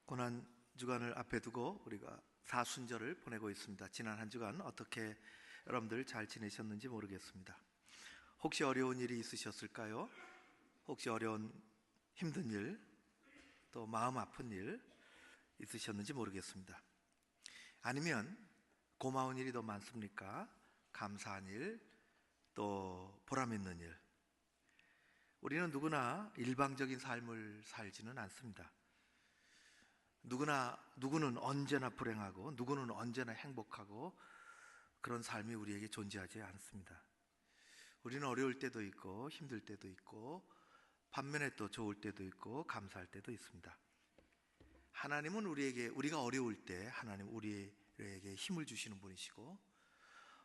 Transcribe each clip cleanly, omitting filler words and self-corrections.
고난 주간을 앞에 두고 우리가 사순절을 보내고 있습니다. 지난 한 주간 어떻게 여러분들 잘 지내셨는지 모르겠습니다. 혹시 어려운 일이 있으셨을까요? 혹시 어려운 힘든 일, 또 마음 아픈 일 있으셨는지 모르겠습니다. 아니면 고마운 일이 더 많습니까? 감사한 일, 또 보람 있는 일. 우리는 누구나 일방적인 삶을 살지는 않습니다. 누구는 언제나 불행하고 누구는 언제나 행복하고 그런 삶이 우리에게 존재하지 않습니다. 우리는 어려울 때도 있고 힘들 때도 있고 반면에 또 좋을 때도 있고 감사할 때도 있습니다. 하나님은 우리가 어려울 때 하나님 우리에게 힘을 주시는 분이시고,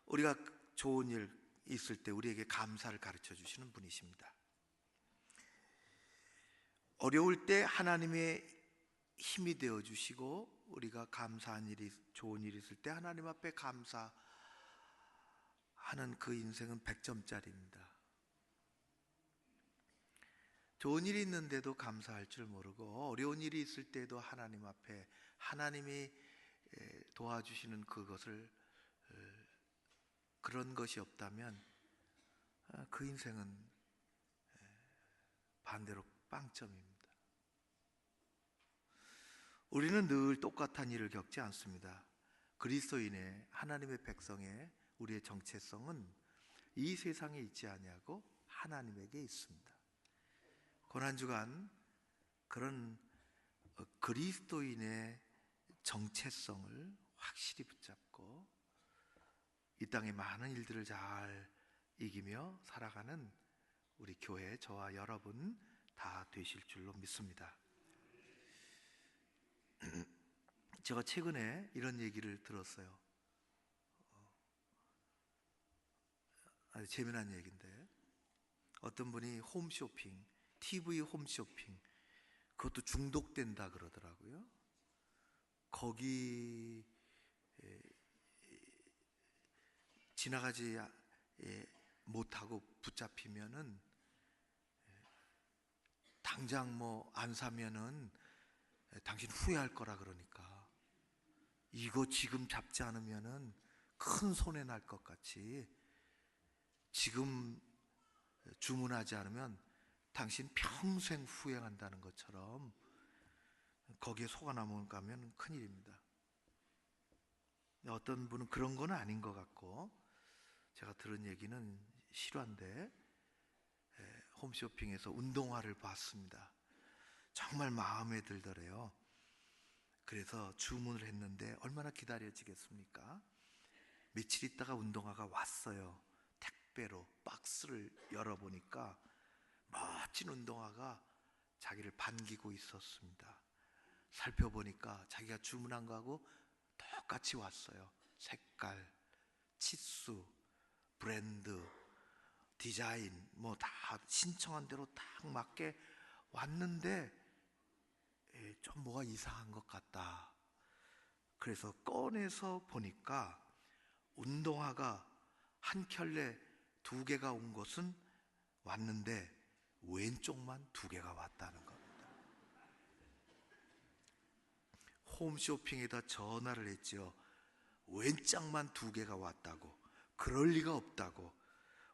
우리가 좋은 일 있을 때 우리에게 감사를 가르쳐 주시는 분이십니다. 어려울 때 하나님의 힘이 되어 주시고, 우리가 감사한 일이, 좋은 일이 있을 때 하나님 앞에 감사하는 그 인생은 100점짜리입니다. 좋은 일이 있는데도 감사할 줄 모르고 어려운 일이 있을 때도 하나님 앞에 하나님이 도와주시는 그런 것이 없다면 그 인생은 반대로 빵점입니다. 우리는 늘 똑같은 일을 겪지 않습니다. 그리스도인의, 하나님의 백성의 우리의 정체성은 이 세상에 있지 아니하고 하나님에게 있습니다. 고난주간 그런 그리스도인의 정체성을 확실히 붙잡고 이 땅의 많은 일들을 잘 이기며 살아가는 우리 교회, 저와 여러분 다 되실 줄로 믿습니다. 제가 최근에 이런 얘기를 들었어요. 아주 재미난 얘기인데, 어떤 분이 홈쇼핑, TV 홈쇼핑, 그것도 중독된다 그러더라고요. 거기 지나가지 못하고 붙잡히면은 당장 뭐 안 사면은 당신 후회할 거라 그러니까 이거 지금 잡지 않으면은 큰 손해 날 것 같이 지금 주문하지 않으면 당신 평생 후회한다는 것처럼 거기에 속아 넘어가면 큰일입니다. 어떤 분은 그런 건 아닌 것 같고, 제가 들은 얘기는 실화인데 홈쇼핑에서 운동화를 봤습니다. 정말 마음에 들더래요. 그래서 주문을 했는데 얼마나 기다려지겠습니까? 며칠 있다가 운동화가 왔어요. 택배로 박스를 열어보니까 멋진 운동화가 자기를 반기고 있었습니다. 살펴보니까 자기가 주문한 거하고 똑같이 왔어요. 색깔, 치수, 브랜드, 디자인 뭐 다 신청한 대로 딱 맞게 왔는데 좀 뭐가 이상한 것 같다. 그래서 꺼내서 보니까 운동화가 한 켤레 2개가 온 것은 왔는데 왼쪽만 2개가 왔다는 겁니다. 홈쇼핑에다 전화를 했죠. 왼짝만 2개가 왔다고, 그럴 리가 없다고,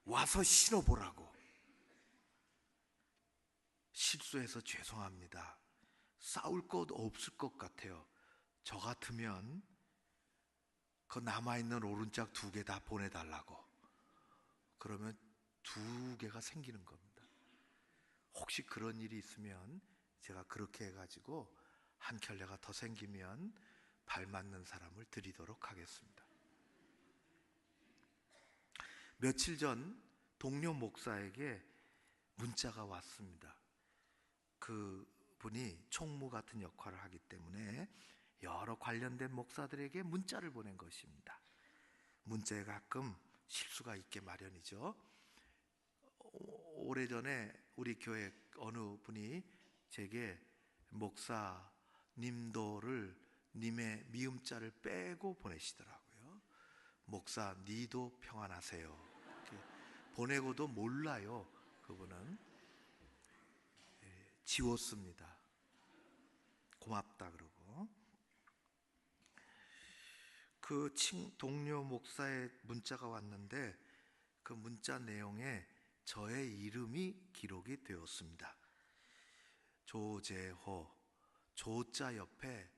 와서 신어보라고. 실수해서 죄송합니다. 싸울 것 없을 것 같아요. 저 같으면 그 남아있는 오른짝 2개 다 보내달라고. 그러면 2개가 생기는 겁니다. 혹시 그런 일이 있으면 제가 그렇게 해가지고 한 켤레가 더 생기면 발 맞는 사람을 드리도록 하겠습니다. 며칠 전 동료 목사에게 문자가 왔습니다. 그분이 총무 같은 역할을 하기 때문에 여러 관련된 목사들에게 문자를 보낸 것입니다. 문자에 가끔 실수가 있게 마련이죠. 오래전에 우리 교회 어느 분이 제게 목사님도를 님의 미음자를 빼고 보내시더라고요. 목사 니도 평안하세요. 이렇게 보내고도 몰라요. 그분은 지웠습니다. 고맙다 그러고. 그 동료 목사의 문자가 왔는데 그 문자 내용에 저의 이름이 기록이 되었습니다. 조재호, 조자 옆에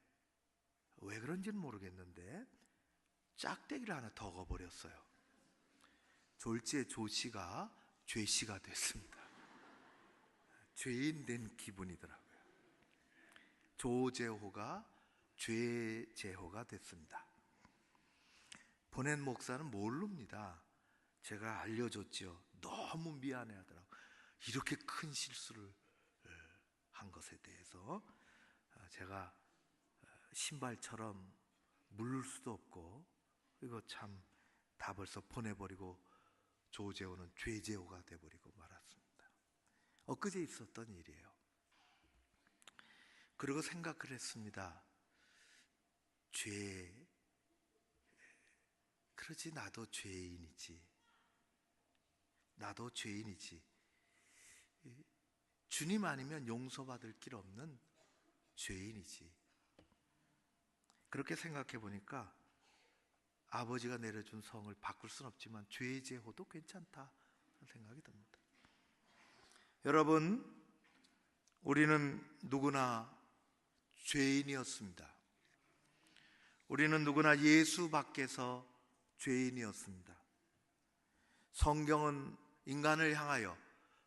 왜 그런지는 모르겠는데 짝대기를 하나 더 넣어버렸어요. 졸지의 조씨가 죄씨가 됐습니다. 죄인 된 기분이더라고요. 조재호가 죄재호가 됐습니다. 보낸 목사는 모릅니다. 제가 알려줬죠. 너무 미안해 하더라고요. 이렇게 큰 실수를 한 것에 대해서 제가 신발처럼 물을 수도 없고, 이거 참 다 벌써 보내버리고 조재호는 죄재호가 돼버리고 말았습니다. 엊그제 있었던 일이에요. 그리고 생각을 했습니다. 그러지, 나도 죄인이지. 나도 죄인이지. 주님 아니면 용서받을 길 없는 죄인이지. 그렇게 생각해 보니까 아버지가 내려준 성을 바꿀 수는 없지만 죄재호도 괜찮다 생각이 듭니다. 여러분, 우리는 누구나 죄인이었습니다. 우리는 누구나 예수 밖에서 죄인이었습니다. 성경은 인간을 향하여,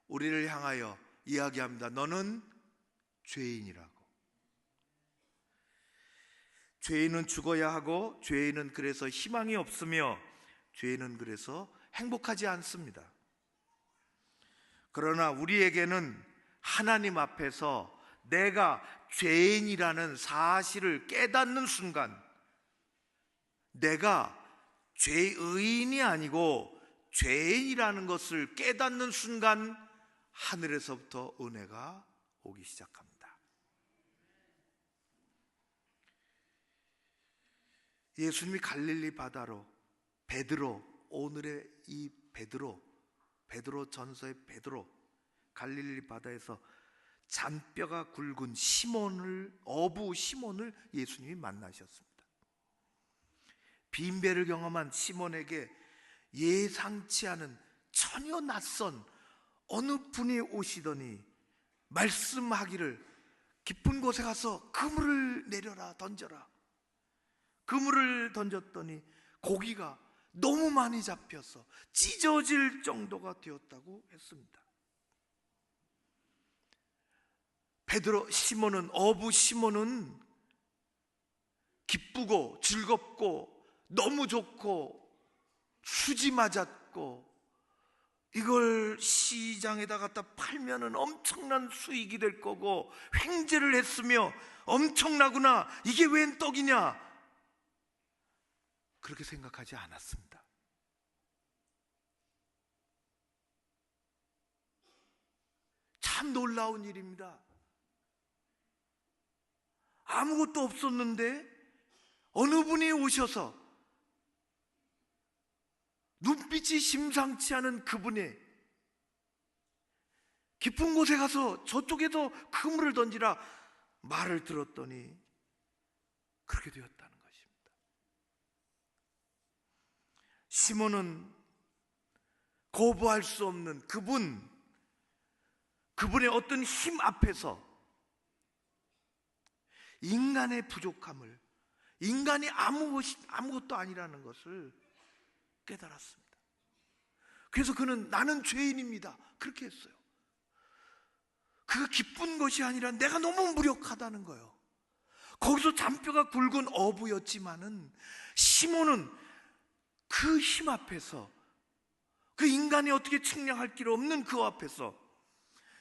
우리를 향하여 이야기합니다. 너는 죄인이라고. 죄인은 죽어야 하고, 죄인은 그래서 희망이 없으며, 죄인은 그래서 행복하지 않습니다. 그러나 우리에게는 하나님 앞에서 내가 죄인이라는 사실을 깨닫는 순간, 내가 죄의인이 아니고 죄인이라는 것을 깨닫는 순간 하늘에서부터 은혜가 오기 시작합니다. 예수님이 갈릴리 바다로, 베드로, 오늘의 이 베드로 전서의 베드로, 갈릴리 바다에서 잔뼈가 굵은 어부 시몬을 예수님이 만나셨습니다. 빈배를 경험한 시몬에게 예상치 않은 전혀 낯선 어느 분이 오시더니 말씀하기를, 깊은 곳에 가서 그물을 내려라, 던져라. 그물을 던졌더니 고기가 너무 많이 잡혀서 찢어질 정도가 되었다고 했습니다. 어부 시몬은 기쁘고 즐겁고 너무 좋고 수지 맞았고, 이걸 시장에다 갖다 팔면은 엄청난 수익이 될 거고, 횡재를 했으며 엄청나구나, 이게 웬 떡이냐, 그렇게 생각하지 않았습니다. 참 놀라운 일입니다. 아무것도 없었는데 어느 분이 오셔서 눈빛이 심상치 않은 그분의 깊은 곳에 가서 저쪽에서 그물을 던지라 말을 들었더니 그렇게 되었다는 것입니다. 시몬은 거부할 수 없는 그분의 어떤 힘 앞에서 인간의 부족함을, 인간이 아무것도 아니라는 것을 깨달았습니다. 그래서 그는 나는 죄인입니다, 그렇게 했어요. 그가 기쁜 것이 아니라 내가 너무 무력하다는 거예요. 거기서 잔뼈가 굵은 어부였지만은 시몬은 그 힘 앞에서, 그 인간이 어떻게 측량할 길 없는 그 앞에서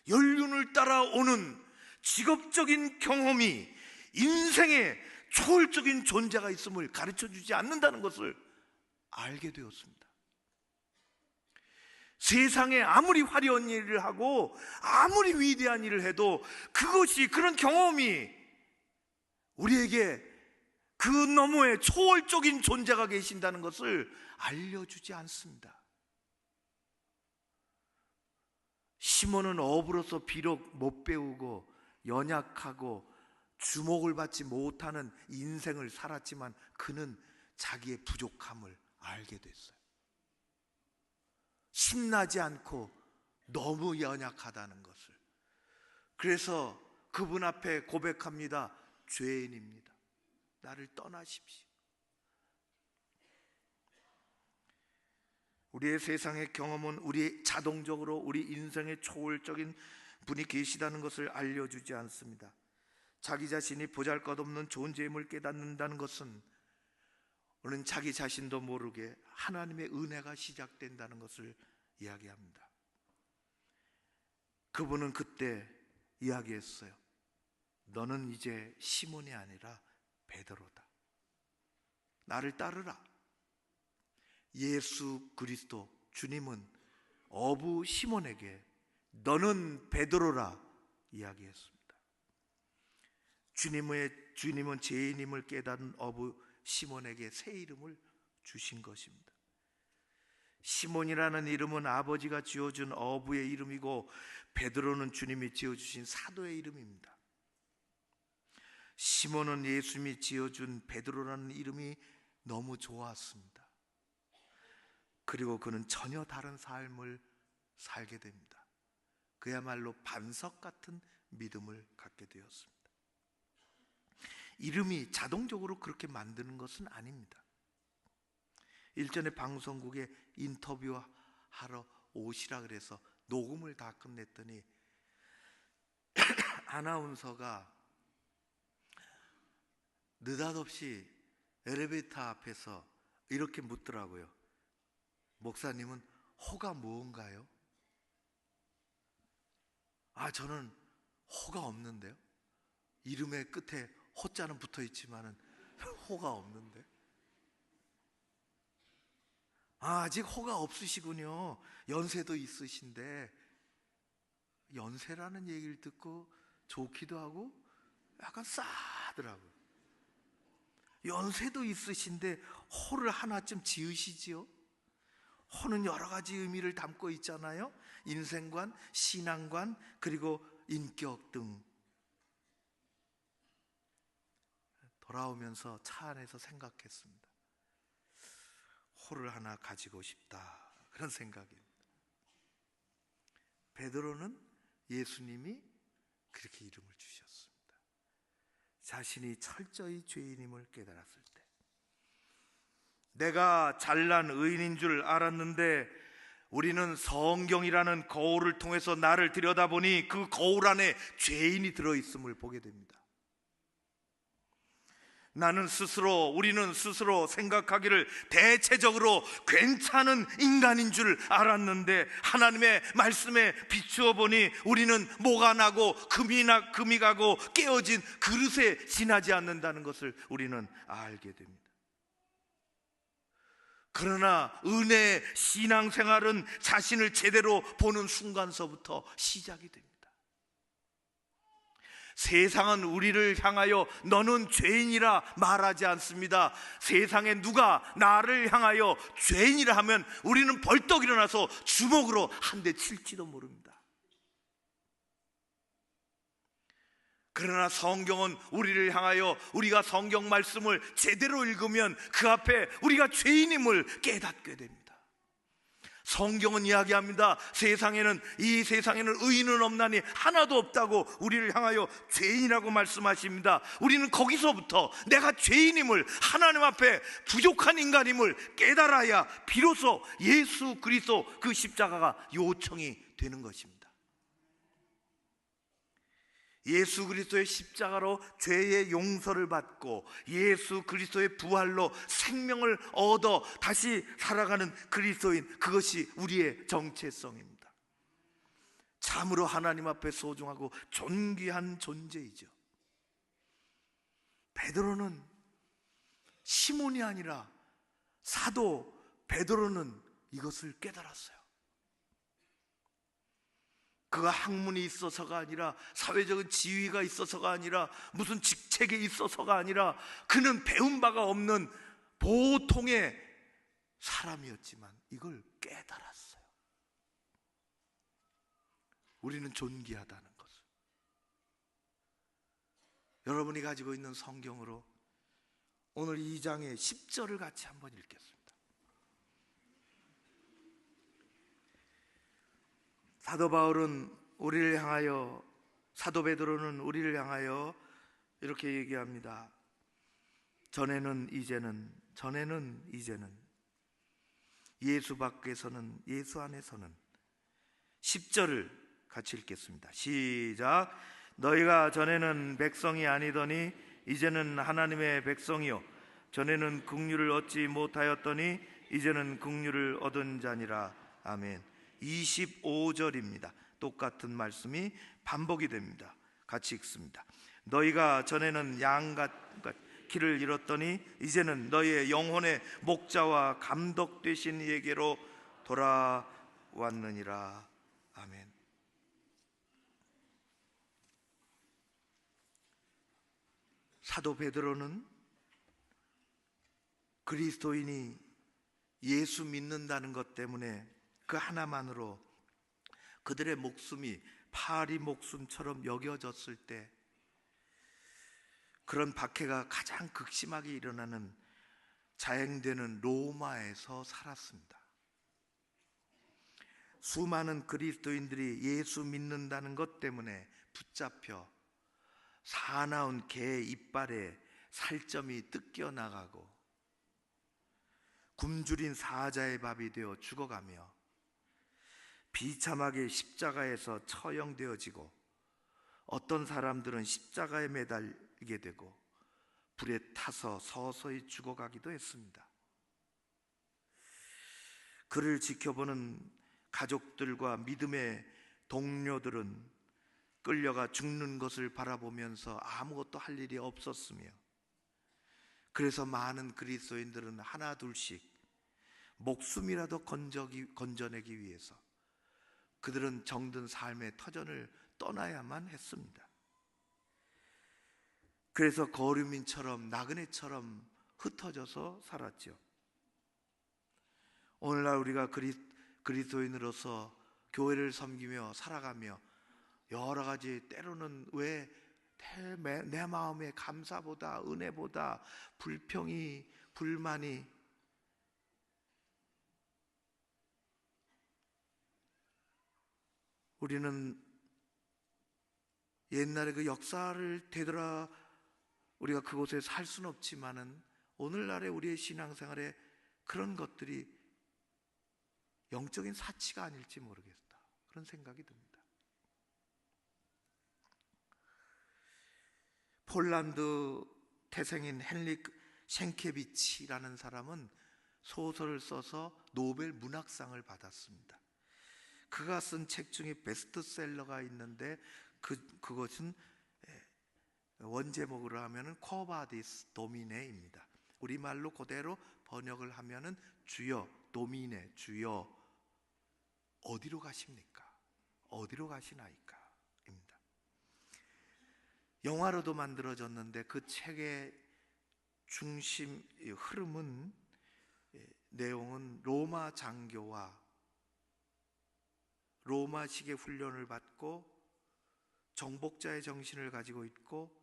연륜을 따라오는 직업적인 경험이 인생의 초월적인 존재가 있음을 가르쳐주지 않는다는 것을 알게 되었습니다. 세상에 아무리 화려한 일을 하고 아무리 위대한 일을 해도 그런 경험이 우리에게 그 너머에 초월적인 존재가 계신다는 것을 알려주지 않습니다. 시몬은 어부로서 비록 못 배우고 연약하고 주목을 받지 못하는 인생을 살았지만 그는 자기의 부족함을 알게 됐어요. 신나지 않고 너무 연약하다는 것을. 그래서 그분 앞에 고백합니다. 죄인입니다. 나를 떠나십시오. 우리의 세상의 경험은 우리 자동적으로 우리 인생의 초월적인 분이 계시다는 것을 알려주지 않습니다. 자기 자신이 보잘것없는 존재임을 깨닫는다는 것은 우리는 자기 자신도 모르게 하나님의 은혜가 시작된다는 것을 이야기합니다. 그분은 그때 이야기했어요. 너는 이제 시몬이 아니라 베드로다. 나를 따르라. 예수 그리스도 주님은 어부 시몬에게 너는 베드로라 이야기했습니다. 주님은 죄인임을 깨달은 어부 시몬에게 새 이름을 주신 것입니다. 시몬이라는 이름은 아버지가 지어준 어부의 이름이고, 베드로는 주님이 지어주신 사도의 이름입니다. 시몬은 예수님이 지어준 베드로라는 이름이 너무 좋았습니다. 그리고 그는 전혀 다른 삶을 살게 됩니다. 그야말로 반석 같은 믿음을 갖게 되었습니다. 이름이 자동적으로 그렇게 만드는 것은 아닙니다. 일전에 방송국에 인터뷰하러 오시라 그래서 녹음을 다 끝냈더니 아나운서가 느닷없이 엘리베이터 앞에서 이렇게 묻더라고요. 목사님은 호가 무언가요? 저는 호가 없는데요. 이름의 끝에 호자는 붙어 있지만은 호가 없는데. 아직 호가 없으시군요. 연세도 있으신데. 연세라는 얘기를 듣고 좋기도 하고 약간 싸하더라고요. 연세도 있으신데 호를 하나쯤 지으시지요? 호는 여러 가지 의미를 담고 있잖아요. 인생관, 신앙관, 그리고 인격 등. 돌아오면서 차 안에서 생각했습니다. 호를 하나 가지고 싶다, 그런 생각입니다. 베드로는 예수님이 그렇게 이름을 주셨습니다. 자신이 철저히 죄인임을 깨달았을 때, 내가 잘난 의인인 줄 알았는데 우리는 성경이라는 거울을 통해서 나를 들여다보니 그 거울 안에 죄인이 들어있음을 보게 됩니다. 우리는 스스로 생각하기를 대체적으로 괜찮은 인간인 줄 알았는데 하나님의 말씀에 비추어 보니 우리는 뭐가 나고 금이 가고 깨어진 그릇에 지나지 않는다는 것을 우리는 알게 됩니다. 그러나 은혜의 신앙생활은 자신을 제대로 보는 순간서부터 시작이 됩니다. 세상은 우리를 향하여 너는 죄인이라 말하지 않습니다. 세상에 누가 나를 향하여 죄인이라 하면 우리는 벌떡 일어나서 주먹으로 한 대 칠지도 모릅니다. 그러나 성경은 우리를 향하여 우리가 성경 말씀을 제대로 읽으면 그 앞에 우리가 죄인임을 깨닫게 됩니다. 성경은 이야기합니다. 이 세상에는 의인은 없나니 하나도 없다고 우리를 향하여 죄인이라고 말씀하십니다. 우리는 거기서부터 내가 죄인임을, 하나님 앞에 부족한 인간임을 깨달아야 비로소 예수 그리스도 그 십자가가 요청이 되는 것입니다. 예수 그리스도의 십자가로 죄의 용서를 받고 예수 그리스도의 부활로 생명을 얻어 다시 살아가는 그리스도인, 그것이 우리의 정체성입니다. 참으로 하나님 앞에 소중하고 존귀한 존재이죠. 베드로는 시몬이 아니라 사도 베드로는 이것을 깨달았어요. 그가 학문이 있어서가 아니라, 사회적인 지위가 있어서가 아니라, 무슨 직책이 있어서가 아니라, 그는 배운 바가 없는 보통의 사람이었지만 이걸 깨달았어요. 우리는 존귀하다는 것을. 여러분이 가지고 있는 성경으로 오늘 2장의 10절을 같이 한번 읽겠습니다. 사도 바울은 우리를 향하여, 사도 베드로는 우리를 향하여 이렇게 얘기합니다. 전에는 이제는 예수 밖에서는 예수 안에서는. 10절을 같이 읽겠습니다. 시작. 너희가 전에는 백성이 아니더니 이제는 하나님의 백성이요 전에는 긍휼을 얻지 못하였더니 이제는 긍휼을 얻은 자니라. 아멘. 25절입니다. 똑같은 말씀이 반복이 됩니다. 같이 읽습니다. 너희가 전에는 양같 길을 잃었더니 이제는 너희의 영혼의 목자와 감독 되신 이에게로 돌아왔느니라. 아멘. 사도 베드로는 그리스도인이 예수 믿는다는 것 때문에 그 하나만으로 그들의 목숨이 파리 목숨처럼 여겨졌을 때, 그런 박해가 가장 극심하게 일어나는 자행되는 로마에서 살았습니다. 수많은 그리스도인들이 예수 믿는다는 것 때문에 붙잡혀 사나운 개 이빨에 살점이 뜯겨 나가고 굶주린 사자의 밥이 되어 죽어가며 비참하게 십자가에서 처형되어지고, 어떤 사람들은 십자가에 매달리게 되고 불에 타서 서서히 죽어가기도 했습니다. 그를 지켜보는 가족들과 믿음의 동료들은 끌려가 죽는 것을 바라보면서 아무것도 할 일이 없었으며, 그래서 많은 그리스도인들은 하나 둘씩 목숨이라도 건져내기 위해서 그들은 정든 삶의 터전을 떠나야만 했습니다. 그래서 거류민처럼 나그네처럼 흩어져서 살았죠. 오늘날 우리가 그리스도인으로서 교회를 섬기며 살아가며 여러 가지, 때로는 왜 내 마음의 감사보다 은혜보다 불평이, 불만이, 우리는 옛날에 그 역사를 되돌아 우리가 그곳에 살 수는 없지만은 오늘날의 우리의 신앙생활에 그런 것들이 영적인 사치가 아닐지 모르겠다, 그런 생각이 듭니다. 폴란드 태생인 헨릭 셴케비치라는 사람은 소설을 써서 노벨 문학상을 받았습니다. 그가 쓴 책 중에 베스트셀러가 있는데 그것은 원제목으로 하면은 코바디스 도미네입니다. 우리말로 그대로 번역을 하면은 주여, 도미네, 주여 어디로 가십니까? 어디로 가시나이까? 입니다. 영화로도 만들어졌는데 그 책의 중심 흐름은, 내용은 로마 장교와 로마식의 훈련을 받고 정복자의 정신을 가지고 있고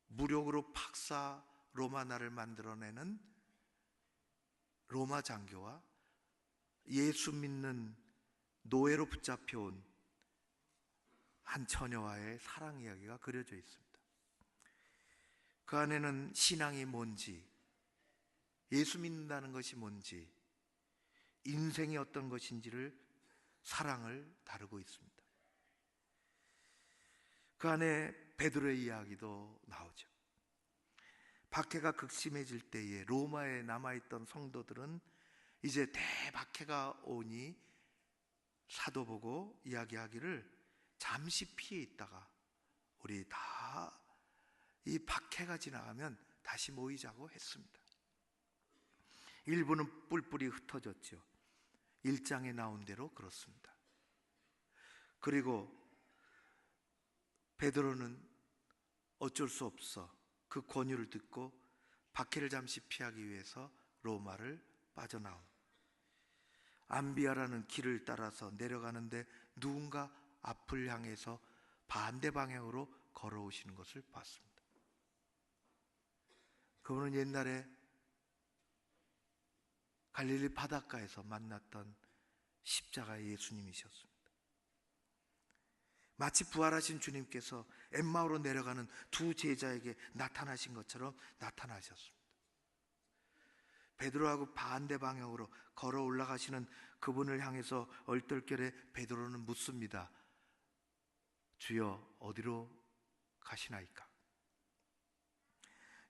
무력으로 박사 로마나를 만들어내는 로마 장교와 예수 믿는 노예로 붙잡혀온 한 처녀와의 사랑 이야기가 그려져 있습니다. 그 안에는 신앙이 뭔지, 예수 믿는다는 것이 뭔지, 인생이 어떤 것인지를, 사랑을 다루고 있습니다. 그 안에 베드로의 이야기도 나오죠. 박해가 극심해질 때에 로마에 남아있던 성도들은 이제 대박해가 오니 사도 보고 이야기하기를 잠시 피해 있다가 우리 다 이 박해가 지나가면 다시 모이자고 했습니다. 일부는 뿔뿔이 흩어졌죠. 1장에 나온 대로 그렇습니다. 그리고 베드로는 어쩔 수 없어 그 권유를 듣고 박해를 잠시 피하기 위해서 로마를 빠져나온, 암비아라는 길을 따라서 내려가는데 누군가 앞을 향해서 반대 방향으로 걸어오시는 것을 봤습니다. 그분은 옛날에 갈릴리 바닷가에서 만났던 십자가의 예수님이셨습니다. 마치 부활하신 주님께서 엠마오로 내려가는 두 제자에게 나타나신 것처럼 나타나셨습니다. 베드로하고 반대 방향으로 걸어 올라가시는 그분을 향해서 얼떨결에 베드로는 묻습니다. 주여, 어디로 가시나이까?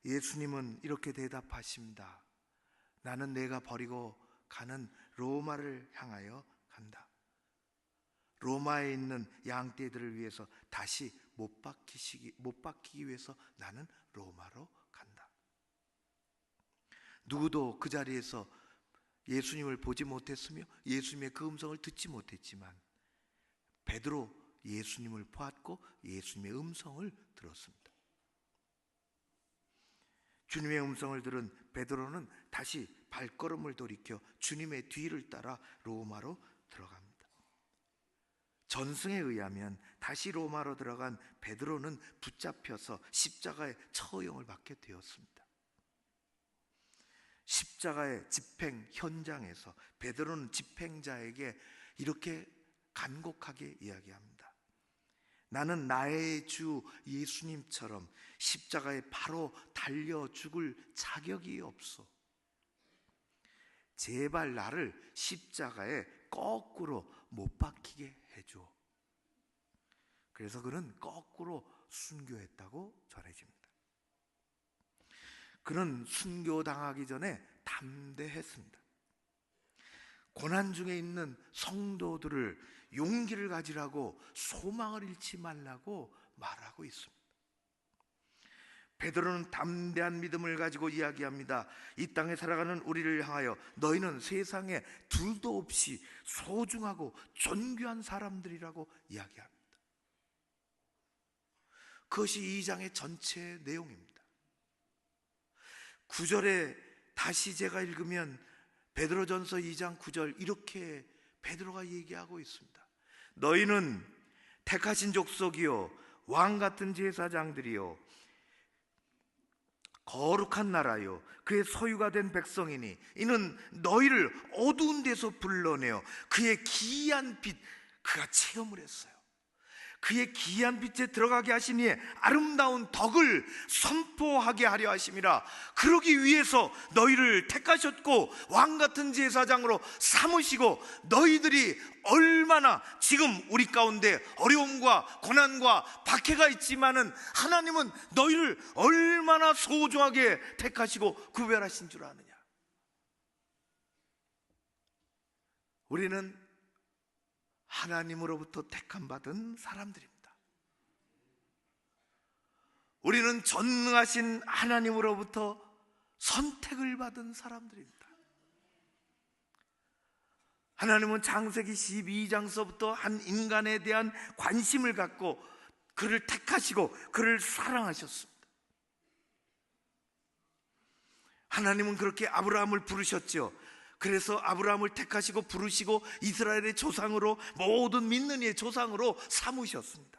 예수님은 이렇게 대답하십니다. 나는 내가 버리고 가는 로마를 향하여 간다. 로마에 있는 양떼들을 위해서 다시 못 박히기 위해서 나는 로마로 간다. 누구도 그 자리에서 예수님을 보지 못했으며 예수님의 그 음성을 듣지 못했지만 베드로 예수님을 보았고 예수님의 음성을 들었습니다. 주님의 음성을 들은 베드로는 다시 발걸음을 돌이켜 주님의 뒤를 따라 로마로 들어갑니다. 전승에 의하면 다시 로마로 들어간 베드로는 붙잡혀서 십자가의 처형을 받게 되었습니다. 십자가의 집행 현장에서 베드로는 집행자에게 이렇게 간곡하게 이야기합니다. 나는 나의 주 예수님처럼 십자가에 바로 달려 죽을 자격이 없어. 제발 나를 십자가에 거꾸로 못 박히게 해줘. 그래서 그는 거꾸로 순교했다고 전해집니다. 그는 순교당하기 전에 담대했습니다. 고난 중에 있는 성도들을 용기를 가지라고 소망을 잃지 말라고 말하고 있습니다. 베드로는 담대한 믿음을 가지고 이야기합니다. 이 땅에 살아가는 우리를 향하여 너희는 세상에 둘도 없이 소중하고 존귀한 사람들이라고 이야기합니다. 그것이 2장의 전체 내용입니다. 9절에 다시 제가 읽으면 베드로전서 2장 9절 이렇게 베드로가 얘기하고 있습니다. 너희는 택하신 족속이요 왕같은 제사장들이요 거룩한 나라요 그의 소유가 된 백성이니 이는 너희를 어두운 데서 불러내어 그의 기이한 빛 그가 체험을 했어요. 그의 기이한 빛에 들어가게 하시니 아름다운 덕을 선포하게 하려 하심이라. 그러기 위해서 너희를 택하셨고 왕같은 제사장으로 삼으시고 너희들이 얼마나 지금 우리 가운데 어려움과 고난과 박해가 있지만은 하나님은 너희를 얼마나 소중하게 택하시고 구별하신 줄 아느냐. 우리는 하나님으로부터 택함받은 사람들입니다. 우리는 전능하신 하나님으로부터 선택을 받은 사람들입니다. 하나님은 창세기 12장서부터 한 인간에 대한 관심을 갖고 그를 택하시고 그를 사랑하셨습니다. 하나님은 그렇게 아브라함을 부르셨죠. 그래서 아브라함을 택하시고 부르시고 이스라엘의 조상으로 모든 믿는 이의 조상으로 삼으셨습니다.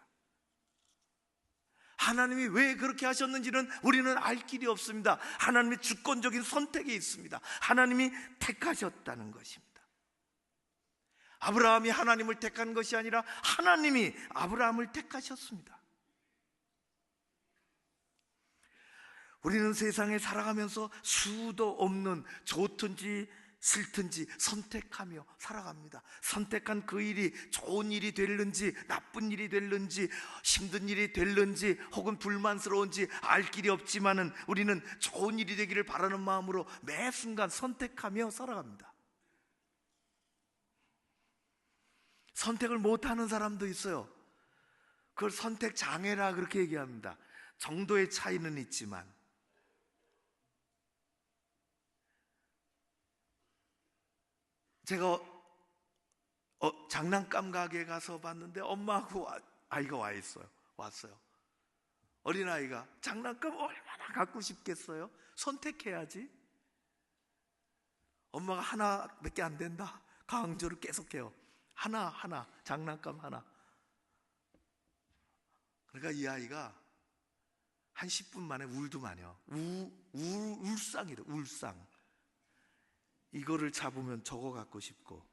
하나님이 왜 그렇게 하셨는지는 우리는 알 길이 없습니다. 하나님의 주권적인 선택이 있습니다. 하나님이 택하셨다는 것입니다. 아브라함이 하나님을 택한 것이 아니라 하나님이 아브라함을 택하셨습니다. 우리는 세상에 살아가면서 수도 없는 좋든지 싫든지 선택하며 살아갑니다. 선택한 그 일이 좋은 일이 될는지 나쁜 일이 될는지 힘든 일이 될는지 혹은 불만스러운지 알 길이 없지만은 우리는 좋은 일이 되기를 바라는 마음으로 매 순간 선택하며 살아갑니다. 선택을 못하는 사람도 있어요. 그걸 선택 장애라 그렇게 얘기합니다. 정도의 차이는 있지만 제가 장난감 가게에 가서 봤는데 엄마하고 아이가 왔어요. 어린아이가 장난감 얼마나 갖고 싶겠어요? 선택해야지. 엄마가 하나밖에 안 된다 강조를 계속해요. 하나 장난감 하나. 그러니까 이 아이가 한 10분 만에 울도 마녀. 울상이래, 울상. 이거를 잡으면 저거 갖고 싶고,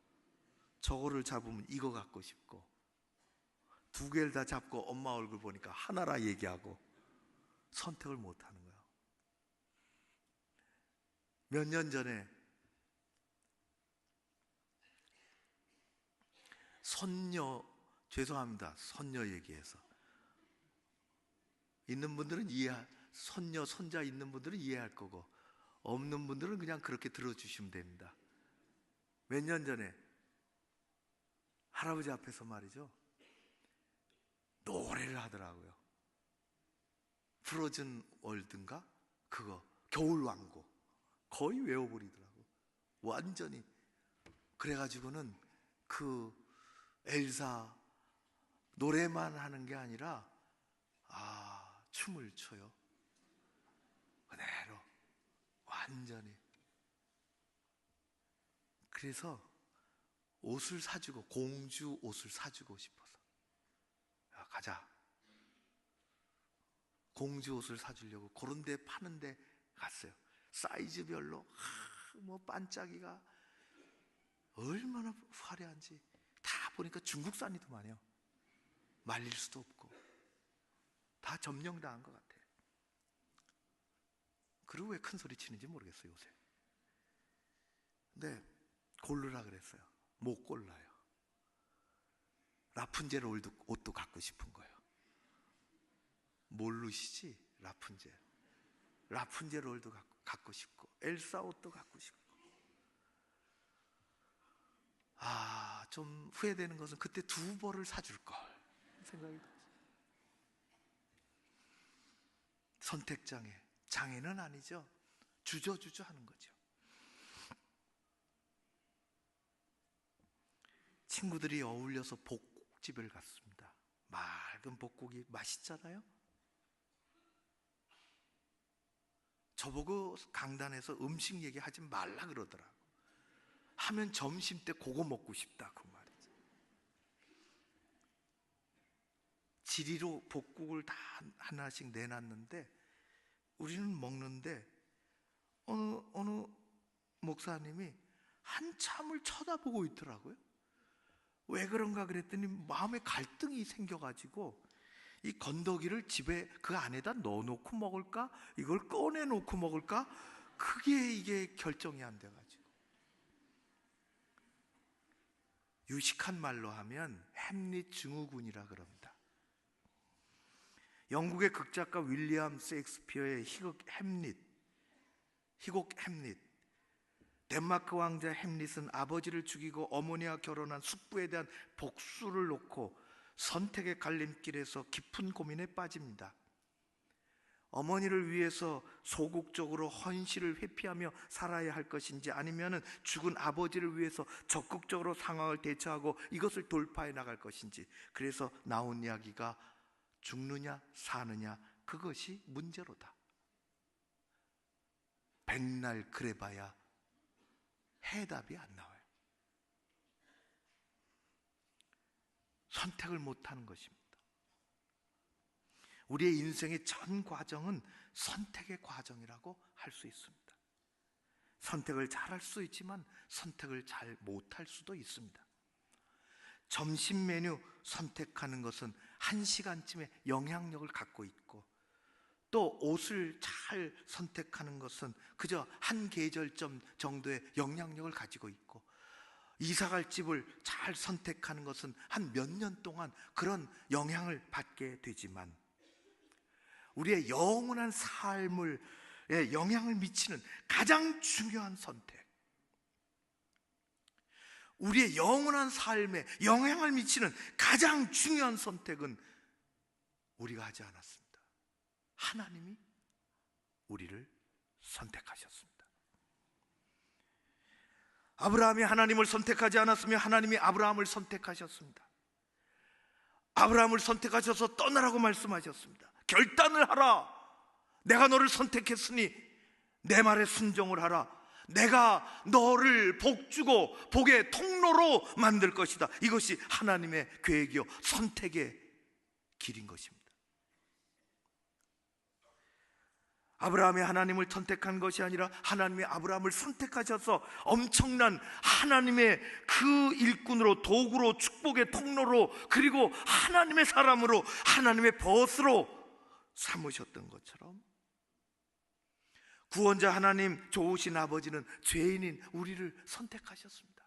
저거를 잡으면 이거 갖고 싶고, 두 개를 다 잡고 엄마 얼굴 보니까 하나라 얘기하고 선택을 못 하는 거야. 몇 년 전에 손녀, 죄송합니다, 손녀 얘기해서 있는 분들은 손녀, 손자 있는 분들은 이해할 거고, 없는 분들은 그냥 그렇게 들어주시면 됩니다. 몇 년 전에 할아버지 앞에서 말이죠, 노래를 하더라고요. 프로즌 월드인가? 그거 겨울왕국 거의 외워버리더라고, 완전히. 그래가지고는 그 엘사 노래만 하는 게 아니라 춤을 춰요. 그대로 완전히. 그래서 옷을 사주고, 공주 옷을 사주고 싶어서, 야, 가자. 공주 옷을 사주려고 그런 데 파는 데 갔어요. 사이즈별로 뭐 반짝이가 얼마나 화려한지 다 보니까 중국산이더만요. 말릴 수도 없고 다 점령당한 것 같아. 그리고 왜 큰 소리 치는지 모르겠어요, 요새. 근데 고르라 그랬어요. 못 골라요. 라푼젤 옷도 갖고 싶은 거예요. 모르시지? 라푼젤 옷도 갖고 싶고, 엘사 옷도 갖고 싶고. 좀 후회되는 것은 그때 두 벌을 사줄 걸 생각이 들었어요. 선택장애, 장애는 아니죠. 주저주저 하는 거죠. 친구들이 어울려서 복국집을 갔습니다. 맑은 복국이 맛있잖아요. 저보고 강단에서 음식 얘기하지 말라 그러더라고. 하면 점심 때 그거 먹고 싶다, 그 말이죠. 지리로 복국을 다 하나씩 내놨는데 우리는 먹는데 어느 목사님이 한참을 쳐다보고 있더라고요. 왜 그런가 그랬더니 마음에 갈등이 생겨가지고 이 건더기를 집에 그 안에다 넣어놓고 먹을까, 이걸 꺼내놓고 먹을까, 그게 이게 결정이 안 돼가지고. 유식한 말로 하면 햄릿 증후군이라 그럽니다. 영국의 극작가 윌리엄 셰익스피어의 희곡 햄릿. 덴마크 왕자 햄릿은 아버지를 죽이고 어머니와 결혼한 숙부에 대한 복수를 놓고 선택의 갈림길에서 깊은 고민에 빠집니다. 어머니를 위해서 소극적으로 헌신을 회피하며 살아야 할 것인지, 아니면 죽은 아버지를 위해서 적극적으로 상황을 대처하고 이것을 돌파해 나갈 것인지. 그래서 나온 이야기가 죽느냐 사느냐, 그것이 문제로다. 백날 그래봐야 해답이 안 나와요. 선택을 못하는 것입니다. 우리의 인생의 전 과정은 선택의 과정이라고 할 수 있습니다. 선택을 잘할 수 있지만 선택을 잘 못할 수도 있습니다. 점심 메뉴 선택하는 것은 1시간쯤의 영향력을 갖고 있고, 또 옷을 잘 선택하는 것은 그저 한 계절점 정도의 영향력을 가지고 있고, 이사갈 집을 잘 선택하는 것은 한 몇 년 동안 그런 영향을 받게 되지만, 우리의 영원한 삶에 영향을 미치는 가장 중요한 선택, 우리의 영원한 삶에 영향을 미치는 가장 중요한 선택은 우리가 하지 않았습니다. 하나님이 우리를 선택하셨습니다. 아브라함이 하나님을 선택하지 않았으며 하나님이 아브라함을 선택하셨습니다. 아브라함을 선택하셔서 떠나라고 말씀하셨습니다. 결단을 하라. 내가 너를 선택했으니 내 말에 순종을 하라. 내가 너를 복주고 복의 통로로 만들 것이다. 이것이 하나님의 계획이요 선택의 길인 것입니다. 아브라함이 하나님을 선택한 것이 아니라 하나님이 아브라함을 선택하셔서 엄청난 하나님의 그 일꾼으로, 도구로, 축복의 통로로, 그리고 하나님의 사람으로, 하나님의 벗으로 삼으셨던 것처럼 구원자 하나님, 좋으신 아버지는 죄인인 우리를 선택하셨습니다.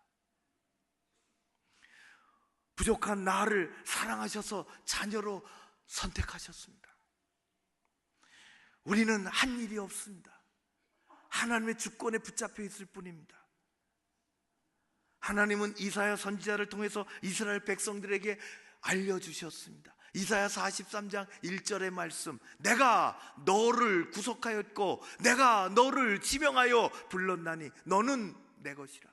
부족한 나를 사랑하셔서 자녀로 선택하셨습니다. 우리는 한 일이 없습니다. 하나님의 주권에 붙잡혀 있을 뿐입니다. 하나님은 이사야 선지자를 통해서 이스라엘 백성들에게 알려주셨습니다. 이사야 43장 1절의 말씀, 내가 너를 구속하였고 내가 너를 지명하여 불렀나니 너는 내 것이라.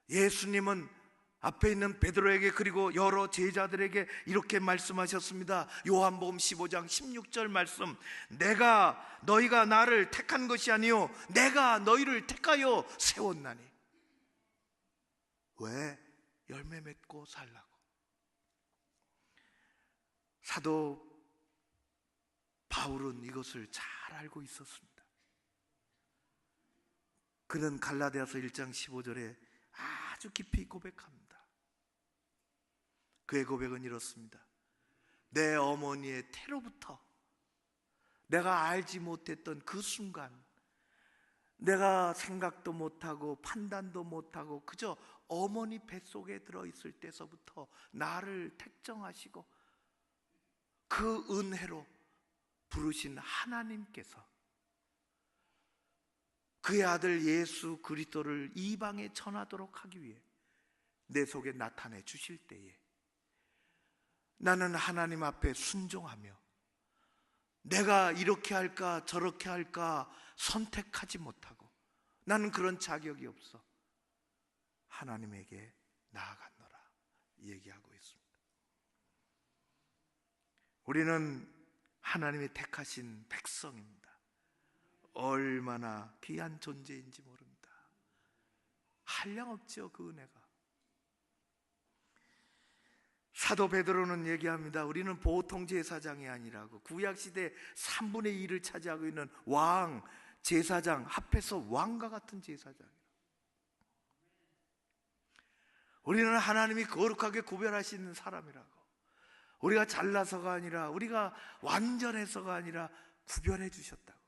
예수님은 앞에 있는 베드로에게 그리고 여러 제자들에게 이렇게 말씀하셨습니다. 요한복음 15장 16절 말씀, 너희가 나를 택한 것이 아니요 내가 너희를 택하여 세웠나니. 왜? 열매 맺고 살라고. 사도 바울은 이것을 잘 알고 있었습니다. 그는 갈라디아서 1장 15절에 아주 깊이 고백합니다. 그의 고백은 이렇습니다. 내 어머니의 태로부터 내가 알지 못했던 그 순간, 내가 생각도 못하고 판단도 못하고 그저 어머니 뱃속에 들어있을 때서부터 나를 택정하시고 그 은혜로 부르신 하나님께서 그의 아들 예수 그리스도를 이방에 전하도록 하기 위해 내 속에 나타내 주실 때에 나는 하나님 앞에 순종하며 내가 이렇게 할까 저렇게 할까 선택하지 못하고, 나는 그런 자격이 없어 하나님에게 나아갔노라 얘기하고 있습니다. 우리는 하나님이 택하신 백성입니다. 얼마나 귀한 존재인지 모릅니다. 한량없죠, 그 은혜가. 사도 베드로는 얘기합니다. 우리는 보통 제사장이 아니라고. 구약시대 3분의 2를 차지하고 있는 왕, 제사장, 합해서 왕과 같은 제사장이라고. 우리는 하나님이 거룩하게 구별하시는 사람이라고. 우리가 잘나서가 아니라, 우리가 완전해서가 아니라 구별해 주셨다고.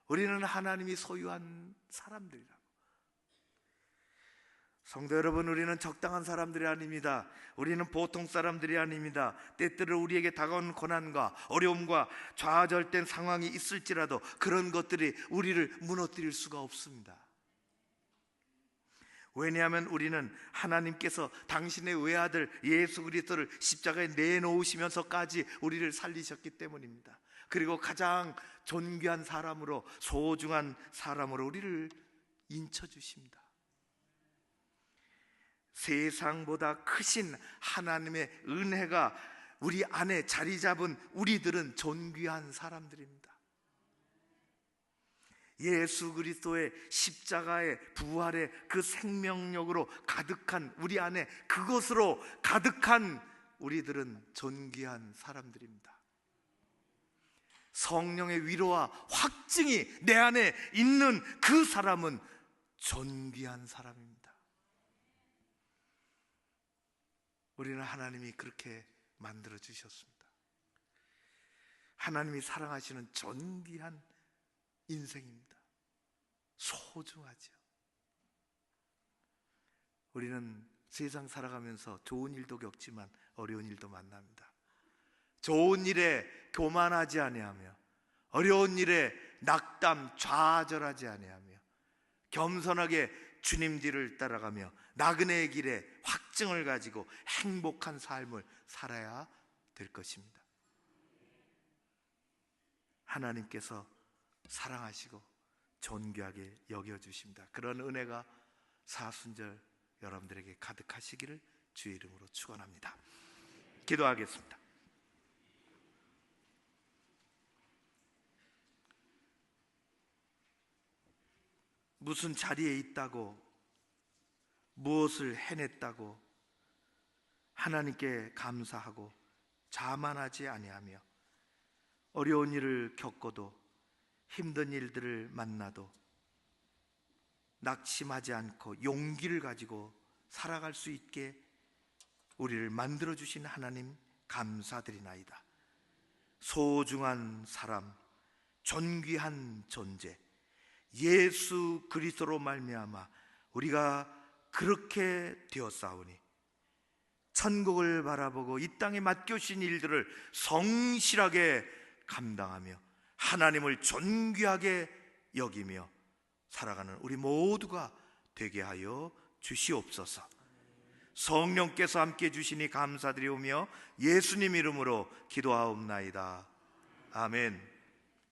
우리는 하나님이 소유한 사람들이라고. 성도 여러분, 우리는 적당한 사람들이 아닙니다. 우리는 보통 사람들이 아닙니다. 때때로 우리에게 다가오는 고난과 어려움과 좌절된 상황이 있을지라도 그런 것들이 우리를 무너뜨릴 수가 없습니다. 왜냐하면 우리는 하나님께서 당신의 외아들 예수 그리스도를 십자가에 내놓으시면서까지 우리를 살리셨기 때문입니다. 그리고 가장 존귀한 사람으로, 소중한 사람으로 우리를 인쳐주십니다. 세상보다 크신 하나님의 은혜가 우리 안에 자리 잡은 우리들은 존귀한 사람들입니다. 예수 그리스도의 십자가의 부활의 그 생명력으로 가득한 우리 안에, 그것으로 가득한 우리들은 존귀한 사람들입니다. 성령의 위로와 확증이 내 안에 있는 그 사람은 존귀한 사람입니다. 우리는 하나님이 그렇게 만들어 주셨습니다. 하나님이 사랑하시는 존귀한 인생입니다. 소중하죠. 우리는 세상 살아가면서 좋은 일도 겪지만 어려운 일도 만납니다. 좋은 일에 교만하지 아니하며, 어려운 일에 낙담 좌절하지 아니하며, 겸손하게 주님 뒤를 따라가며 나그네의 길에 확증을 가지고 행복한 삶을 살아야 될 것입니다. 하나님께서 사랑하시고 존귀하게 여겨주십니다. 그런 은혜가 사순절 여러분들에게 가득하시기를 주의 이름으로 축원합니다. 기도하겠습니다. 무슨 자리에 있다고, 무엇을 해냈다고 하나님께 감사하고 자만하지 아니하며 어려운 일을 겪어도 힘든 일들을 만나도 낙심하지 않고 용기를 가지고 살아갈 수 있게 우리를 만들어주신 하나님 감사드리나이다. 소중한 사람, 존귀한 존재, 예수 그리스도로 말미암아 우리가 그렇게 되었사오니 천국을 바라보고 이 땅에 맡겨주신 일들을 성실하게 감당하며 하나님을 존귀하게 여기며 살아가는 우리 모두가 되게 하여 주시옵소서. 성령께서 함께 주시니 감사드리오며 예수님 이름으로 기도하옵나이다. 아멘.